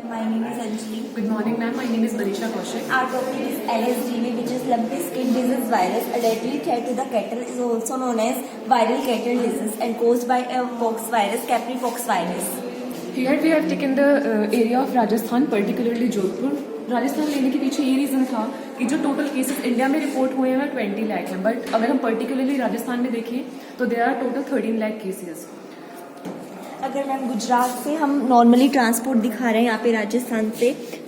My name is Anjali. Good morning, ma'am. My name is Manisha Kaushik. Our topic is LSDV, which is lumpy skin disease virus. A deadly threat to the cattle is also known as viral cattle disease and caused by a pox virus, Capri pox virus. Here we have taken the area of Rajasthan, particularly Jodhpur. Rajasthan लेने के पीछे ये reason था कि जो total cases India में report हुए हैं 20 लाख हैं, बट अगर हम पर्टिकुलरली राजस्थान में देखें तो there are total 13 lakh cases. अगर मैम गुजरात से हम नॉर्मली ट्रांसपोर्ट दिखा रहे हैं यहाँ पे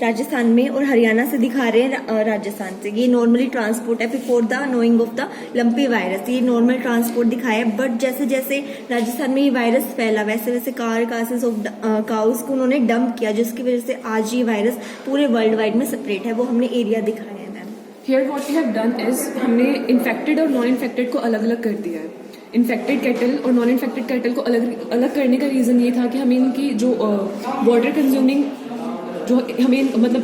राजस्थान में और हरियाणा से दिखा रहे हैं राजस्थान से. ये नॉर्मली ट्रांसपोर्ट है before the knowing of the lumpy virus. ये नॉर्मल ट्रांसपोर्ट दिखाया है, बट जैसे जैसे राजस्थान में ये वायरस फैला वैसे वैसे कार्कासेस ऑफ काउस को उन्होंने डंप किया, जिसकी वजह से आज ये वायरस पूरे वर्ल्ड वाइड में सेपरेट है. वो हमने एरिया दिखाया है ma'am. Here what we have done is हमने इन्फेक्टेड और नॉन इन्फेक्टेड को अलग अलग कर दिया है. इन्फेक्टेड कैटल और नॉन इन्फेक्टेड कैटल को अलग अलग करने का रीज़न ये था कि हमें इनकी जो वाटर कंज्यूमिंग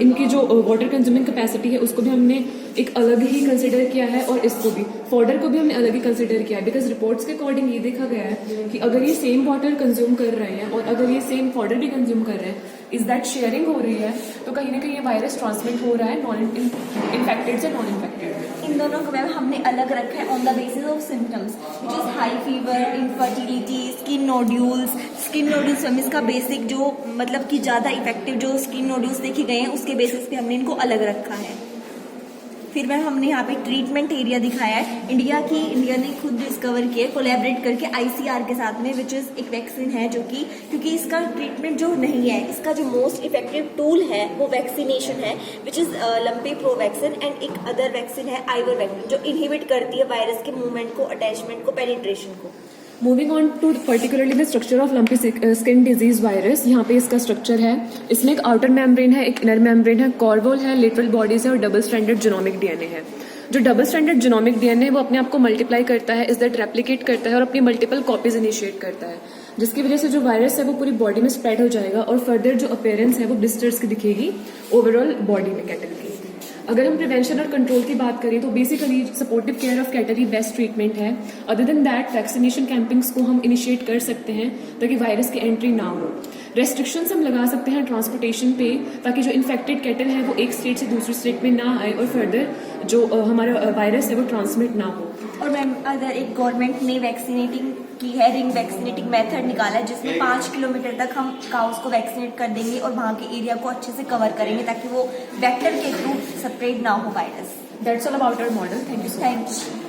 इनकी जो वाटर कंज्यूमिंग कैपेसिटी है उसको भी हमने एक अलग ही कंसिडर किया है और इसको भी फॉडर को भी हमने अलग ही कंसिडर किया है. बिकॉज रिपोर्ट्स के अकॉर्डिंग ये देखा गया है कि अगर ये सेम वाटर कंज्यूम कर रहे हैं और अगर ये सेम फॉडर भी कंज्यूम कर रहे हैं, इज दैट शेयरिंग हो रही है, तो कहीं ना कहीं ये वायरस ट्रांसमिट हो रहा है नॉन इन्फेक्टेड से नॉन इन्फेक्टेड. इन दोनों को मैम हमने अलग रखा है on the basis of symptoms, which is high fever, infertility, skin nodules ma'am इसका बेसिक जो मतलब कि ज़्यादा इफेक्टिव जो स्किन नोड्यूल्स देखे गए हैं उसके बेसिस पे हमने इनको अलग रखा है. फिर मैम हमने यहाँ पे ट्रीटमेंट एरिया दिखाया है. इंडिया ने खुद डिस्कवर किया कोलैबोरेट करके ICR के साथ में, विच इज़ एक वैक्सीन है जो कि क्योंकि इसका ट्रीटमेंट जो नहीं है, इसका जो मोस्ट इफेक्टिव टूल है वो वैक्सीनेशन है, which is lumpy pro vaccine. And एक अदर वैक्सीन है आइवर वैक्सीन जो इनहिबिट करती है वायरस के मूवमेंट को, अटैचमेंट को, पेनिट्रेशन को. Moving on to particularly the structure of lumpy skin disease virus. यहाँ पे इसका स्ट्रक्चर है, इसमें एक आउटर मेम्ब्रेन है, एक इनर मेम्ब्रेन है, कॉर्वोल है, लेटरल बॉडीज है और डबल स्ट्रैंडेड जेनोमिक DNA है. जो डबल स्ट्रैंडेड जेनोमिक DNA है वो अपने आप को मल्टीप्लाई करता है, इज दैट रेप्लिकेट करता है और अपनी मल्टीपल कॉपीज इनिशिएट करता है, जिसकी वजह से जो वायरस है वो पूरी बॉडी में स्प्रेड हो जाएगा और फर्दर जो अपीयरेंस है वो ब्लिस्टर्स की दिखेगी ओवरऑल बॉडी में कैटल की. अगर हम प्रिवेंशन और कंट्रोल की बात करें तो basically supportive care of cattle he best treatment है. अदर देन दैट वैक्सीनेशन कैंपिंग्स को हम इनिशिएट कर सकते हैं ताकि वायरस की एंट्री ना हो. रेस्ट्रिक्शंस हम लगा सकते हैं ट्रांसपोर्टेशन पे ताकि जो इन्फेक्टेड कैटल है वो एक स्टेट से दूसरी स्टेट में ना आए और फर्दर जो हमारा वायरस है वो ट्रांसमिट ना हो. और मैम अदर एक गवर्नमेंट ने वैक्सीनेटिंग की है, रिंग वैक्सीनेटिंग मेथड निकाला है जिसमें 5 किलोमीटर तक हम काउस को वैक्सीनेट कर देंगे और वहाँ के एरिया को अच्छे से कवर करेंगे ताकि वो वेक्टर के थ्रू स्प्रेड ना हो virus. That's all about our model. Thank you so much. Thank you.